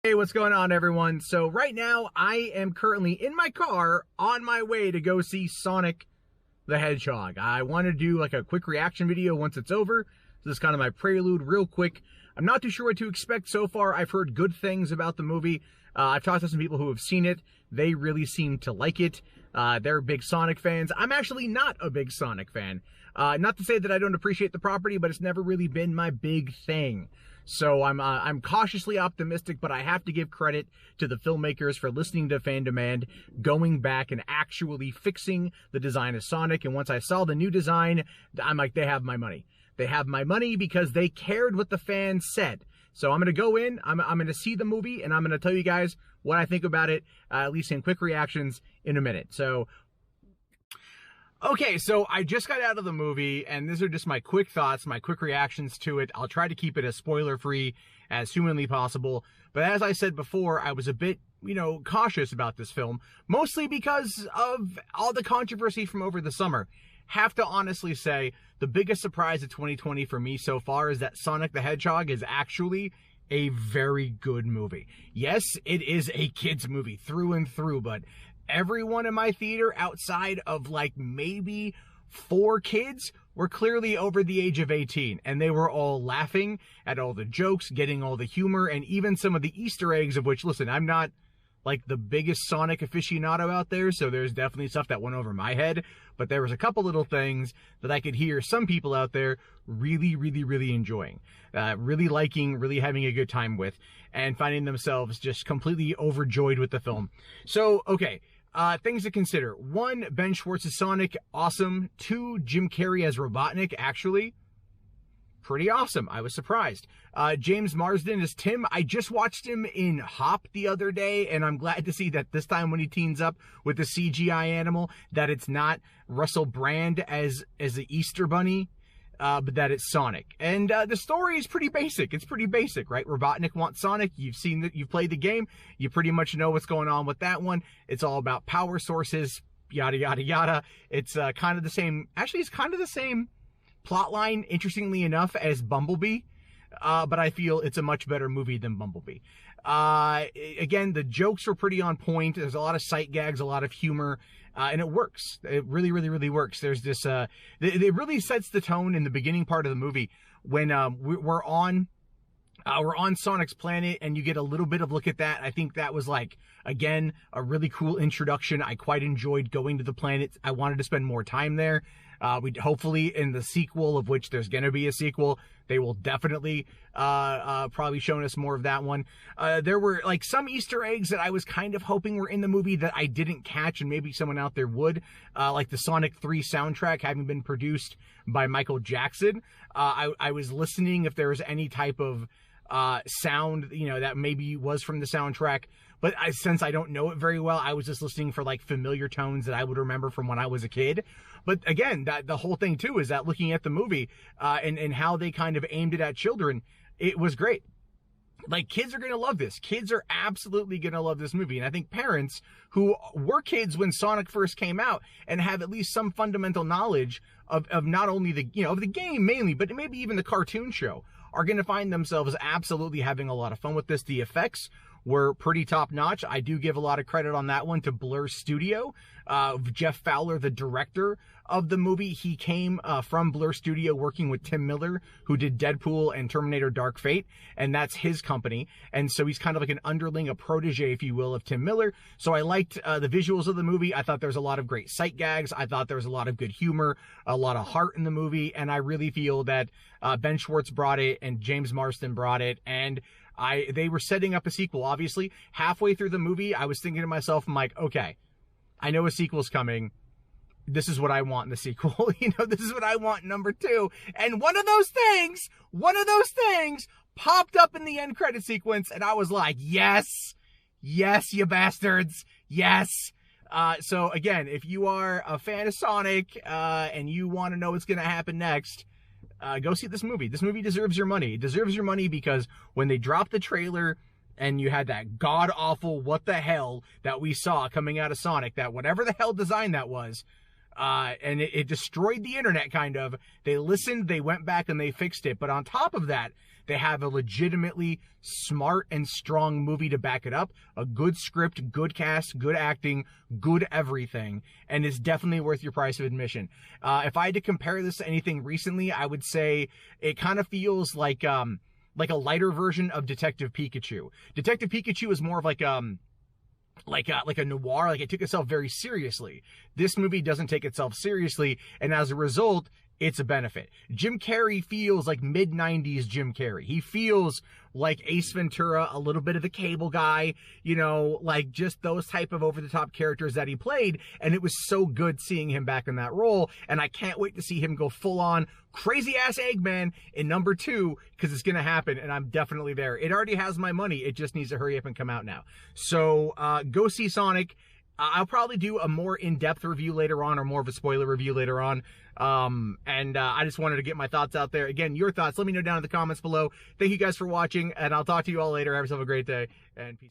Hey, what's going on, everyone? So right now, I am currently in my car on my way to go see Sonic the Hedgehog. I want to do like a quick reaction video once it's over. So this is kind of my prelude real quick. I'm not too sure what to expect so far. I've heard good things about the movie. I've talked to some people who have seen it. They really seem to like it. They're big Sonic fans. I'm actually not a big Sonic fan. Not to say that I don't appreciate the property, but it's never really been my big thing. So I'm cautiously optimistic, but I have to give credit to the filmmakers for listening to fan demand, going back and actually fixing the design of Sonic. And once I saw the new design, I'm like, they have my money. They have my money because they cared what the fans said. So I'm going to go in, I'm going to see the movie, and I'm going to tell you guys what I think about it, at least in quick reactions, in a minute. So, okay, so I just got out of the movie, and these are just my quick thoughts, my quick reactions to it. I'll try to keep it as spoiler-free as humanly possible. But as I said before, I was a bit, cautious about this film, mostly because of all the controversy from over the summer. Have to honestly say, the biggest surprise of 2020 for me so far is that Sonic the Hedgehog is actually a very good movie. Yes, it is a kid's movie through and through, but everyone in my theater outside of like maybe 4 kids were clearly over the age of 18, and they were all laughing at all the jokes, getting all the humor, and even some of the Easter eggs, of which, listen, I'm not like the biggest Sonic aficionado out there, so there's definitely stuff that went over my head, but there was a couple little things that I could hear some people out there really, really, really enjoying, really liking, really having a good time with, and finding themselves just completely overjoyed with the film. So, okay, things to consider. 1, Ben Schwartz as Sonic, awesome. 2, Jim Carrey as Robotnik, actually pretty awesome. I was surprised. James Marsden as Tim. I just watched him in Hop the other day, and I'm glad to see that this time when he teams up with the CGI animal, that it's not Russell Brand as the Easter Bunny, but that it's Sonic. And the story is pretty basic. It's pretty basic, right? Robotnik wants Sonic. You've played the game. You pretty much know what's going on with that one. It's all about power sources, yada, yada, yada. It's kind of the same. Actually, it's kind of the same plotline, interestingly enough, as Bumblebee, but I feel it's a much better movie than Bumblebee. Again, the jokes were pretty on point. There's a lot of sight gags, a lot of humor, and it works. It really, really, really works. There's this, it really sets the tone in the beginning part of the movie when we're on Sonic's planet, and you get a little bit of look at that. I think that was, like, again, a really cool introduction. I quite enjoyed going to the planet. I wanted to spend more time there. We'd hopefully in the sequel, of which there's going to be a sequel, they will definitely probably show us more of that one. There were like some Easter eggs that I was kind of hoping were in the movie that I didn't catch, and maybe someone out there would, like the Sonic 3 soundtrack having been produced by Michael Jackson. I was listening if there was any type of sound, that maybe was from the soundtrack. But since I don't know it very well, I was just listening for like familiar tones that I would remember from when I was a kid. But again, the whole thing too is that looking at the movie and how they kind of aimed it at children, it was great. Like, kids are going to love this. Kids are absolutely going to love this movie. And I think parents who were kids when Sonic first came out and have at least some fundamental knowledge of not only of the game mainly, but maybe even the cartoon show, are going to find themselves absolutely having a lot of fun with this. The effects were pretty top-notch. I do give a lot of credit on that one to Blur Studio. Jeff Fowler, the director of the movie, he came from Blur Studio working with Tim Miller, who did Deadpool and Terminator Dark Fate, and that's his company. And so he's kind of like an underling, a protege, if you will, of Tim Miller. So I liked the visuals of the movie. I thought there was a lot of great sight gags. I thought there was a lot of good humor, a lot of heart in the movie, and I really feel that Ben Schwartz brought it and James Marsden brought it, and they were setting up a sequel. Obviously, halfway through the movie, I was thinking to myself, I'm like, okay, I know a sequel's coming. This is what I want in the sequel. This is what I want in number 2. And one of those things popped up in the end credit sequence, and I was like, yes, you bastards, yes. So again, if you are a fan of Sonic, and you want to know what's going to happen next, go see this movie. This movie deserves your money. It deserves your money because when they dropped the trailer and you had that god-awful what the hell that we saw coming out of Sonic, that whatever the hell design that was, and it destroyed the internet, kind of. They listened, they went back, and they fixed it. But on top of that, they have a legitimately smart and strong movie to back it up. A good script, good cast, good acting, good everything. And it's definitely worth your price of admission. If I had to compare this to anything recently, I would say it kind of feels like a lighter version of Detective Pikachu. Detective Pikachu is more of like a noir, like it took itself very seriously. This movie doesn't take itself seriously, and as a result, it's a benefit. Jim Carrey feels like mid-90s Jim Carrey. He feels like Ace Ventura, a little bit of the Cable Guy, you know, like just those type of over-the-top characters that he played, and it was so good seeing him back in that role, and I can't wait to see him go full-on crazy-ass Eggman in number 2, because it's going to happen, and I'm definitely there. It already has my money. It just needs to hurry up and come out now. So, go see Sonic. I'll probably do a more in-depth review later on, or more of a spoiler review later on. I just wanted to get my thoughts out there. Again, your thoughts, let me know down in the comments below. Thank you guys for watching, and I'll talk to you all later. Have yourself a great day, and peace.